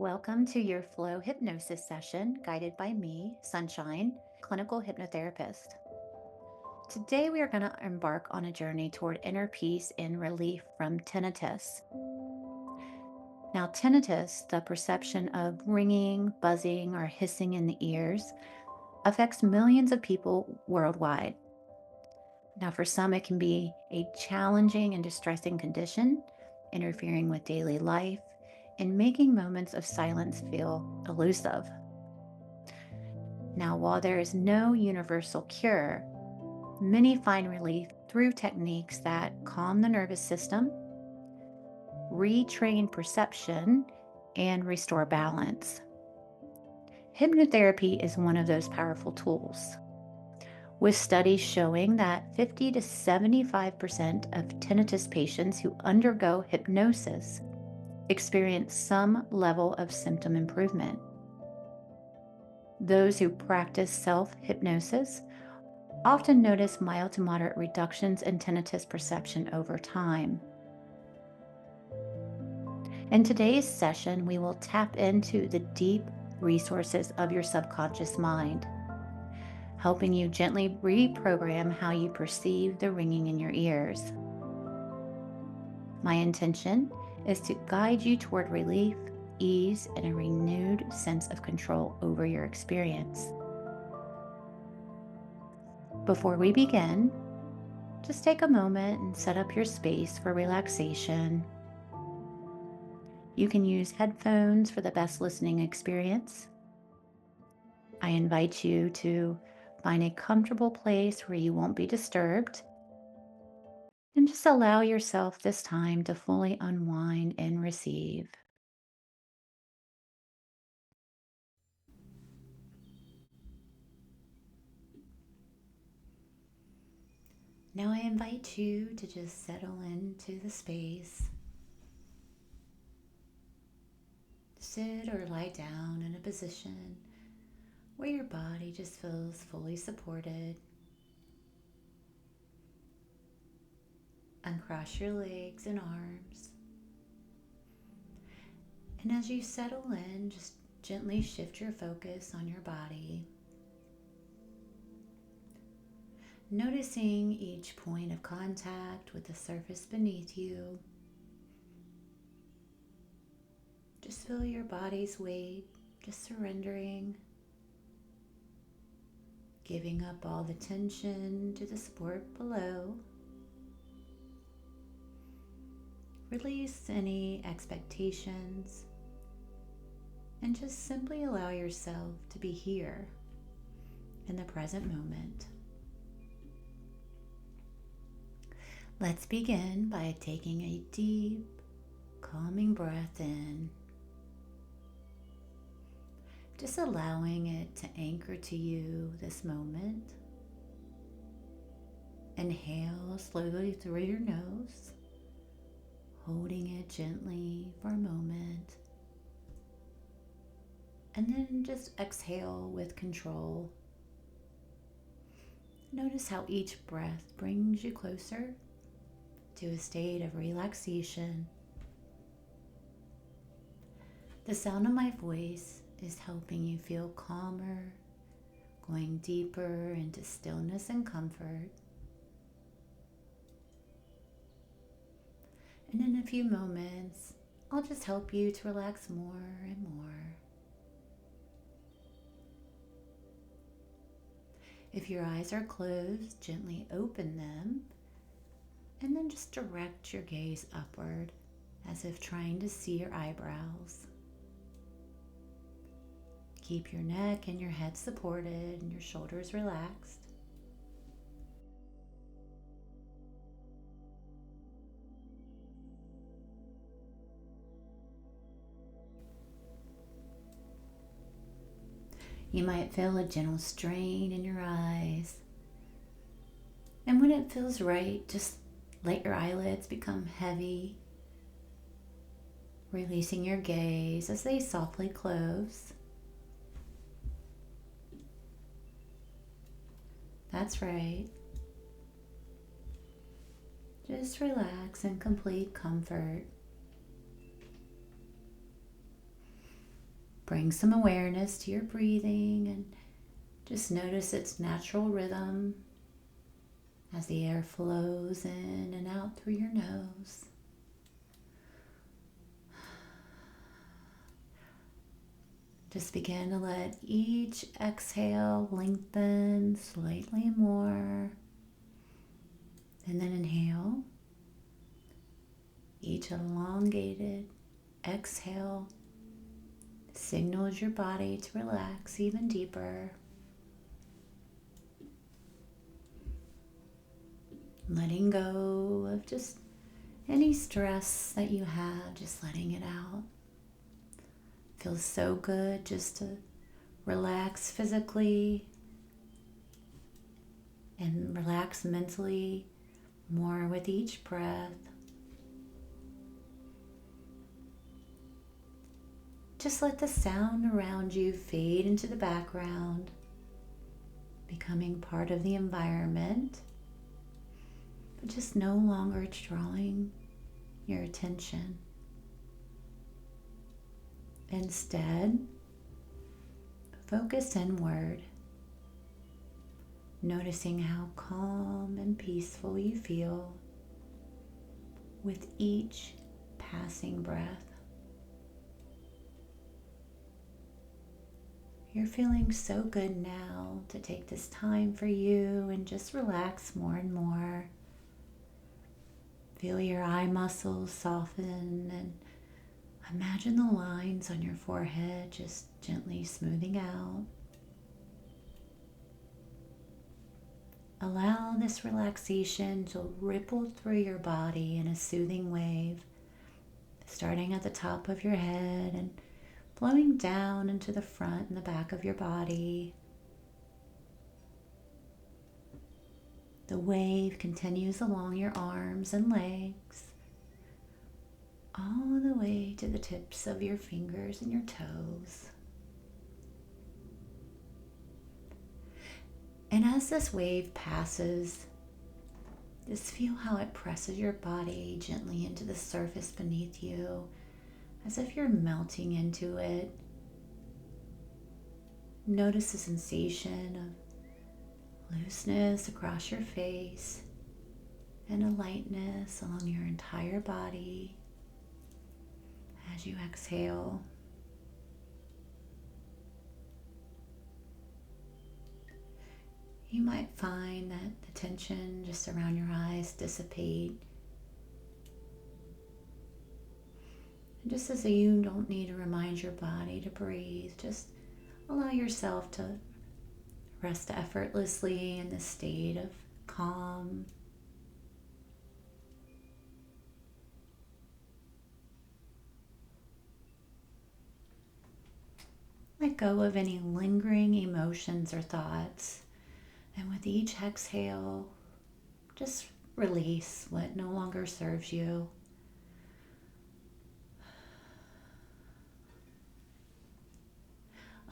Welcome to your flow hypnosis session guided by me, Sunshine, clinical hypnotherapist. Today, we are going to embark on a journey toward inner peace and relief from tinnitus. Now, tinnitus, the perception of ringing, buzzing, or hissing in the ears, affects millions of people worldwide. Now, for some, it can be a challenging and distressing condition, interfering with daily life and making moments of silence feel elusive. Now, while there is no universal cure, many find relief through techniques that calm the nervous system, retrain perception, and restore balance. Hypnotherapy is one of those powerful tools, with studies showing that 50 to 75% of tinnitus patients who undergo hypnosis experience some level of symptom improvement. Those who practice self-hypnosis often notice mild to moderate reductions in tinnitus perception over time. In today's session, we will tap into the deep resources of your subconscious mind, helping you gently reprogram how you perceive the ringing in your ears. My intention is to guide you toward relief, ease, and a renewed sense of control over your experience. Before we begin, just take a moment and set up your space for relaxation. You can use headphones for the best listening experience. I invite you to find a comfortable place where you won't be disturbed, and just allow yourself this time to fully unwind and receive. Now I invite you to just settle into the space. Sit or lie down in a position where your body just feels fully supported. Uncross your legs and arms. And as you settle in, just gently shift your focus on your body. Noticing each point of contact with the surface beneath you. Just feel your body's weight, just surrendering, giving up all the tension to the support below. Release any expectations and just simply allow yourself to be here in the present moment. Let's begin by taking a deep, calming breath in, just allowing it to anchor to you this moment. Inhale slowly through your nose, holding it gently for a moment, and then just exhale with control. Notice how each breath brings you closer to a state of relaxation. The sound of my voice is helping you feel calmer, going deeper into stillness and comfort. And in a few moments, I'll just help you to relax more and more. If your eyes are closed, gently open them, and then just direct your gaze upward, as if trying to see your eyebrows. Keep your neck and your head supported and your shoulders relaxed. You might feel a gentle strain in your eyes. And when it feels right, just let your eyelids become heavy, releasing your gaze as they softly close. That's right. Just relax in complete comfort. Bring some awareness to your breathing and just notice its natural rhythm as the air flows in and out through your nose. Just begin to let each exhale lengthen slightly more. And then inhale. Each elongated exhale signals your body to relax even deeper. Letting go of just any stress that you have, just letting it out. Feels so good just to relax physically and relax mentally more with each breath. Just let the sound around you fade into the background, becoming part of the environment, but just no longer drawing your attention. Instead, focus inward, noticing how calm and peaceful you feel with each passing breath. You're feeling so good now to take this time for you and just relax more and more. Feel your eye muscles soften and imagine the lines on your forehead just gently smoothing out. Allow this relaxation to ripple through your body in a soothing wave, starting at the top of your head and flowing down into the front and the back of your body. The wave continues along your arms and legs, all the way to the tips of your fingers and your toes. And as this wave passes, just feel how it presses your body gently into the surface beneath you, as if you're melting into it. Notice the sensation of looseness across your face and a lightness along your entire body as you exhale. You might find that the tension just around your eyes dissipate. And just as you don't need to remind your body to breathe, just allow yourself to rest effortlessly in this state of calm. Let go of any lingering emotions or thoughts. And with each exhale, just release what no longer serves you.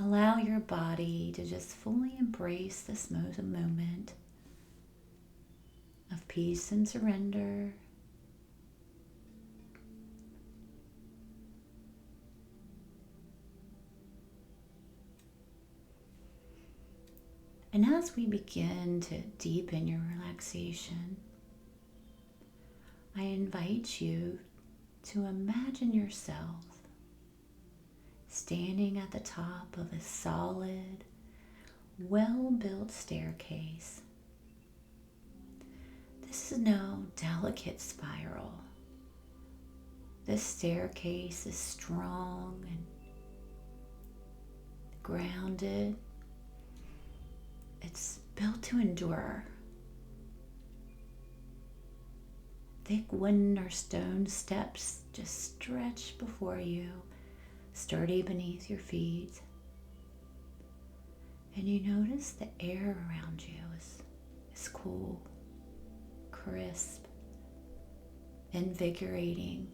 Allow your body to just fully embrace this moment of peace and surrender. And as we begin to deepen your relaxation, I invite you to imagine yourself standing at the top of a solid, well-built staircase. This is no delicate spiral. This staircase is strong and grounded. It's built to endure. Thick wooden or stone steps just stretch before you, sturdy beneath your feet. And you notice the air around you is cool, crisp, invigorating.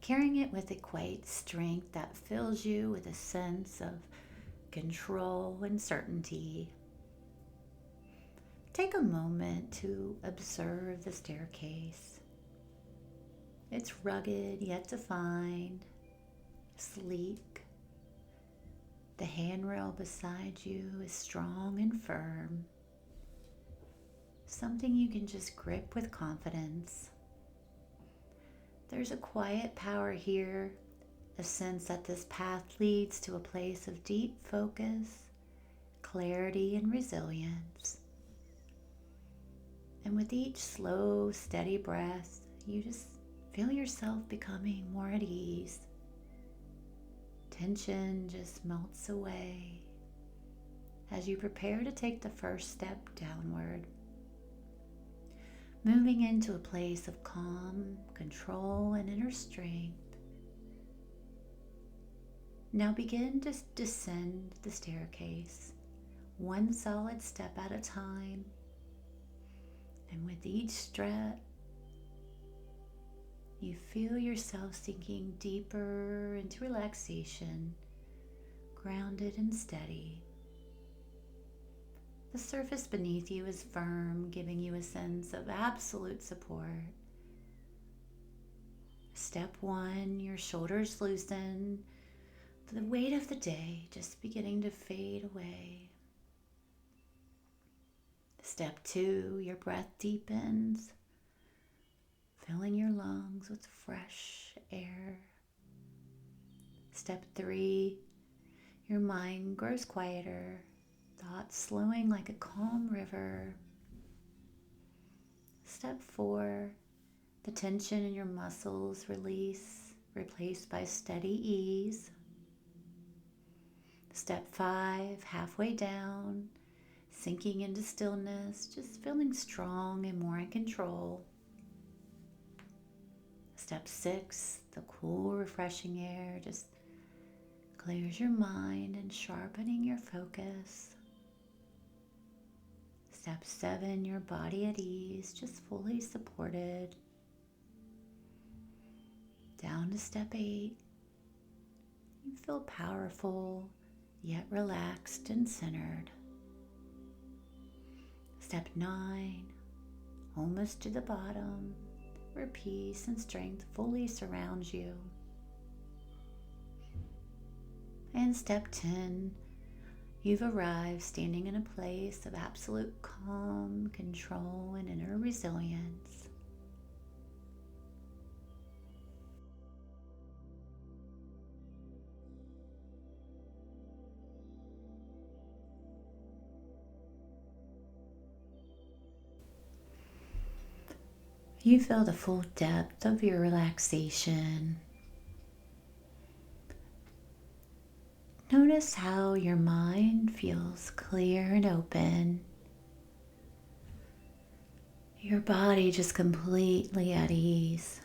Carrying it with a quiet strength that fills you with a sense of control and certainty. take a moment to observe the staircase. It's rugged yet defined, sleek. The handrail beside you is strong and firm, something you can just grip with confidence. There's a quiet power here, a sense that this path leads to a place of deep focus, clarity, and resilience. And with each slow, steady breath, you just feel yourself becoming more at ease. Tension just melts away as you prepare to take the first step downward, moving into a place of calm, control, and inner strength. Now begin to descend the staircase, one solid step at a time. And with each step, you feel yourself sinking deeper into relaxation, grounded and steady. The surface beneath you is firm, giving you a sense of absolute support. Step 1, your shoulders loosen, the weight of the day just beginning to fade away. Step 2, your breath deepens, filling your lungs with fresh air. Step 3, your mind grows quieter, thoughts slowing like a calm river. Step 4, the tension in your muscles release, replaced by steady ease. Step 5, halfway down, sinking into stillness, just feeling strong and more in control. Step 6, the cool, refreshing air just clears your mind and sharpening your focus. Step 7, your body at ease, just fully supported. Down to step 8, you feel powerful, yet relaxed and centered. Step 9, almost to the bottom, where peace and strength fully surrounds you. And step 10, you've arrived standing in a place of absolute calm, control, and inner resilience. You feel the full depth of your relaxation. Notice how your mind feels clear and open. Your body just completely at ease.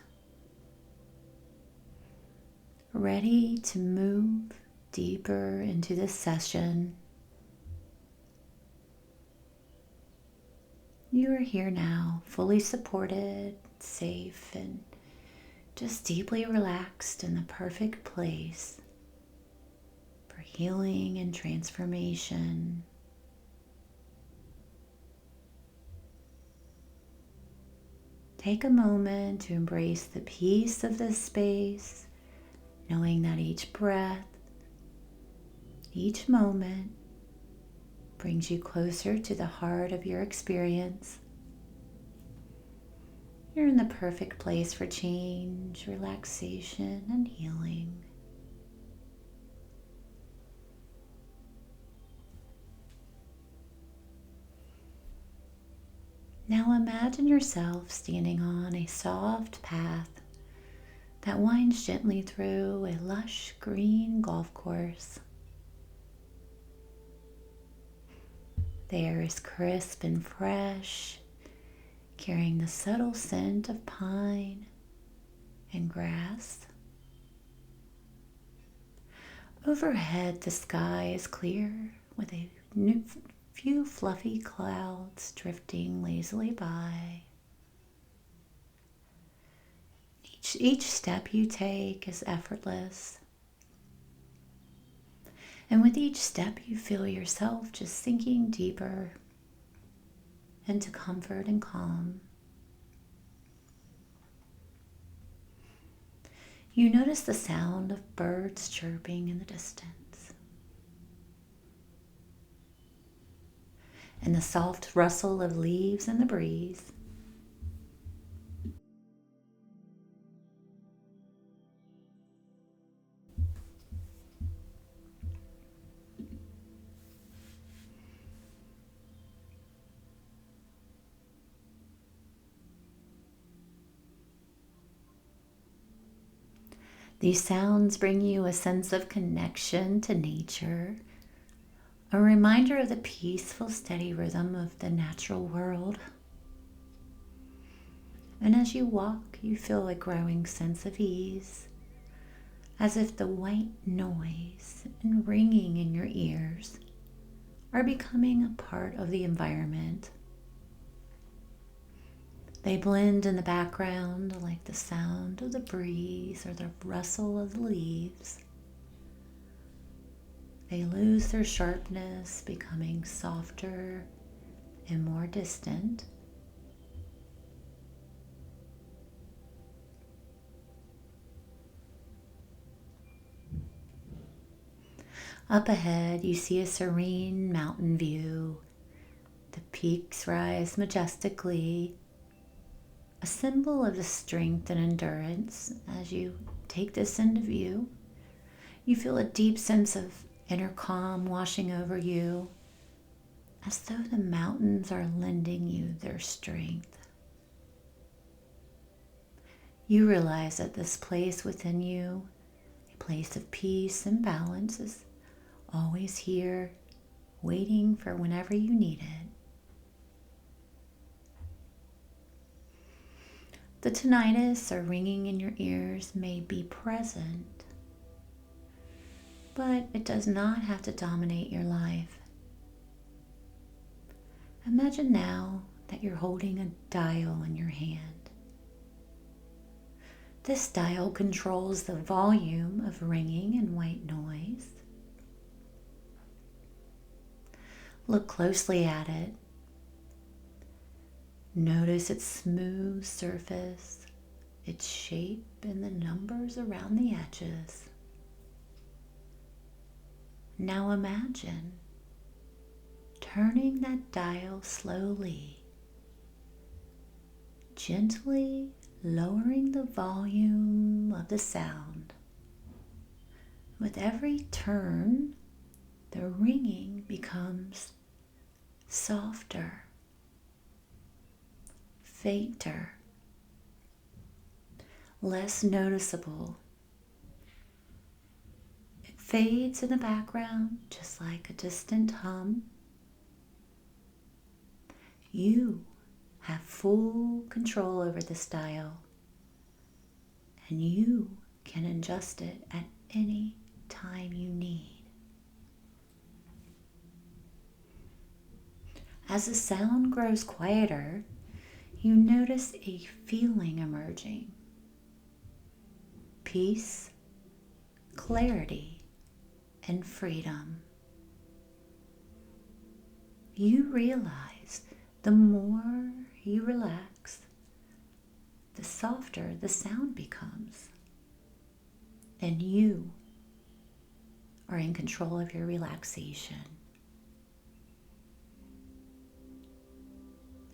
Ready to move deeper into this session. You are here now, fully supported, safe, and just deeply relaxed in the perfect place for healing and transformation. Take a moment to embrace the peace of this space, knowing that each breath, each moment brings you closer to the heart of your experience. You're in the perfect place for change, relaxation, and healing. Now imagine yourself standing on a soft path that winds gently through a lush green golf course. The air is crisp and fresh, carrying the subtle scent of pine and grass. Overhead, the sky is clear with a few fluffy clouds drifting lazily by. Each step you take is effortless. And with each step, you feel yourself just sinking deeper into comfort and calm. You notice the sound of birds chirping in the distance, and the soft rustle of leaves in the breeze. These sounds bring you a sense of connection to nature, a reminder of the peaceful, steady rhythm of the natural world. And as you walk, you feel a growing sense of ease, as if the white noise and ringing in your ears are becoming a part of the environment. They blend in the background like the sound of the breeze or the rustle of the leaves. They lose their sharpness, becoming softer and more distant. Up ahead, you see a serene mountain view. The peaks rise majestically, a symbol of the strength and endurance. As you take this into view, you feel a deep sense of inner calm washing over you, as though the mountains are lending you their strength. You realize that this place within you, a place of peace and balance, is always here, waiting for whenever you need it. The tinnitus or ringing in your ears may be present, but it does not have to dominate your life. Imagine now that you're holding a dial in your hand. This dial controls the volume of ringing and white noise. Look closely at it. Notice its smooth surface, its shape, and the numbers around the edges. Now imagine turning that dial slowly, gently lowering the volume of the sound. With every turn, the ringing becomes softer, fainter, less noticeable. It fades in the background just like a distant hum. You have full control over this dial, and you can adjust it at any time you need. As the sound grows quieter, you notice a feeling emerging. Peace, clarity, and freedom. You realize the more you relax, the softer the sound becomes, and you are in control of your relaxation.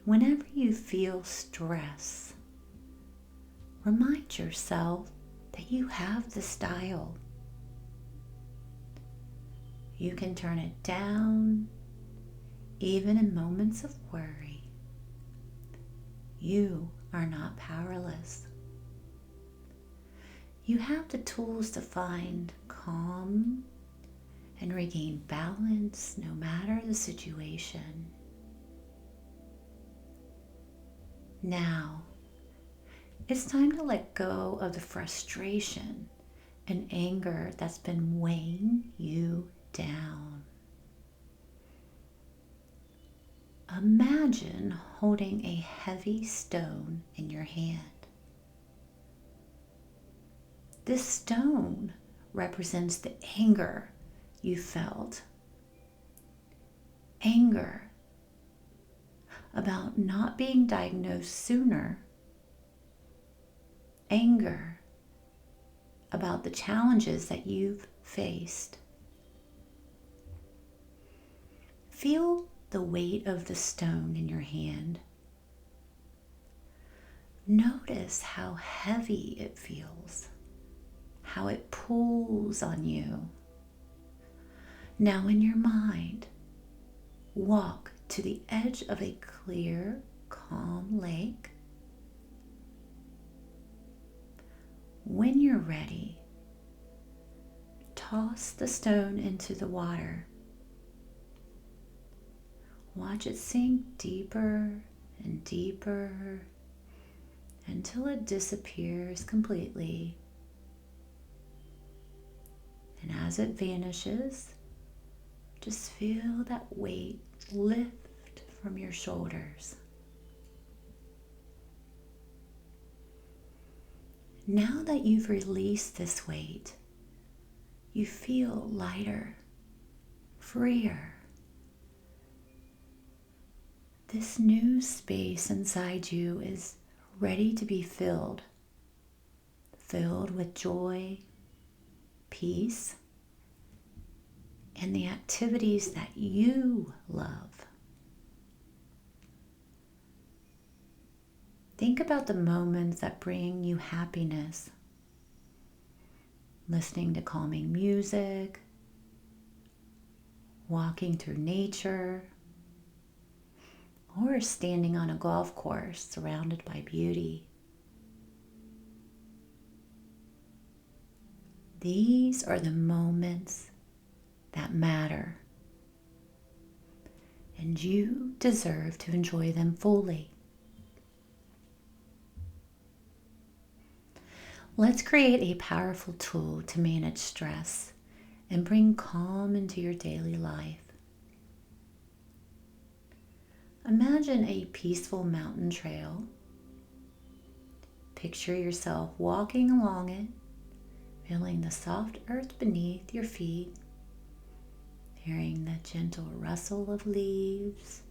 Whenever you feel stress, remind yourself that you have this dial. You can turn it down, even in moments of worry. You are not powerless. You have the tools to find calm and regain balance no matter the situation. Now, it's time to let go of the frustration and anger that's been weighing you down. Imagine holding a heavy stone in your hand. This stone represents the anger you felt. Anger. about not being diagnosed sooner, anger about the challenges that you've faced. Feel the weight of the stone in your hand. Notice how heavy it feels, how it pulls on you. Now in your mind, walk to the edge of a clear, calm lake. When you're ready, toss the stone into the water. Watch it sink deeper and deeper until it disappears completely. And as it vanishes, just feel that weight lift from your shoulders. Now that you've released this weight, you feel lighter, freer. This new space inside you is ready to be filled with joy, peace, and the activities that you love. Think about the moments that bring you happiness. Listening to calming music, walking through nature, or standing on a golf course surrounded by beauty. These are the moments that matter, and you deserve to enjoy them fully. Let's create a powerful tool to manage stress and bring calm into your daily life. Imagine a peaceful mountain trail. Picture yourself walking along it, feeling the soft earth beneath your feet, hearing the gentle rustle of leaves,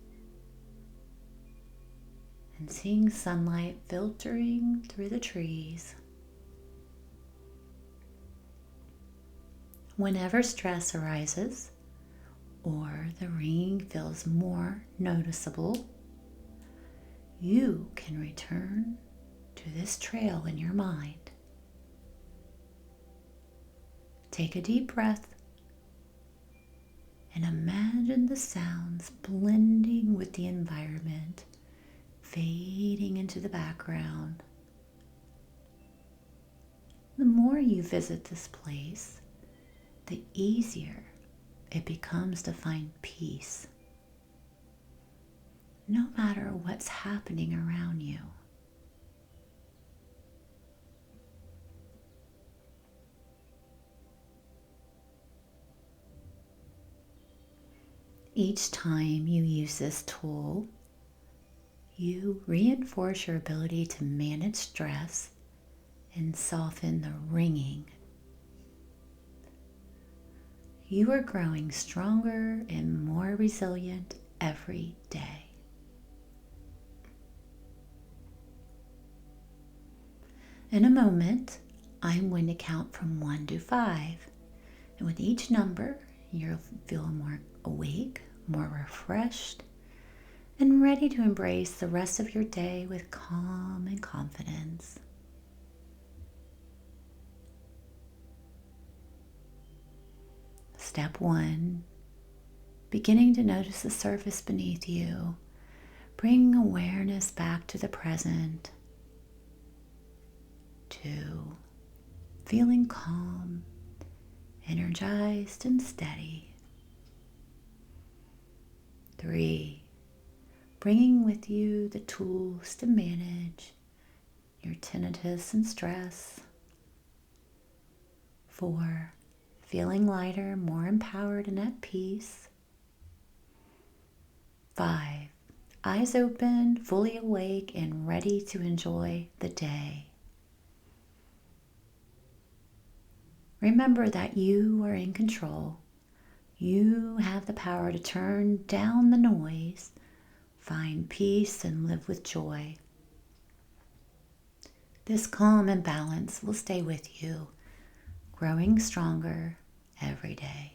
and seeing sunlight filtering through the trees. Whenever stress arises, or the ringing feels more noticeable, you can return to this trail in your mind. Take a deep breath and imagine the sounds blending with the environment, fading into the background. The more you visit this place, the easier it becomes to find peace, no matter what's happening around you. Each time you use this tool, you reinforce your ability to manage stress and soften the ringing. You are growing stronger and more resilient every day. In a moment, I'm going to count from 1 to 5. And with each number, you'll feel more awake, more refreshed, and ready to embrace the rest of your day with calm and confidence. Step 1, beginning to notice the surface beneath you, bringing awareness back to the present. 2, feeling calm, energized, and steady. 3, bringing with you the tools to manage your tinnitus and stress. 4, feeling lighter, more empowered, and at peace. 5, eyes open, fully awake, and ready to enjoy the day. Remember that you are in control. You have the power to turn down the noise, Find peace and live with joy. This calm and balance will stay with you, growing stronger every day.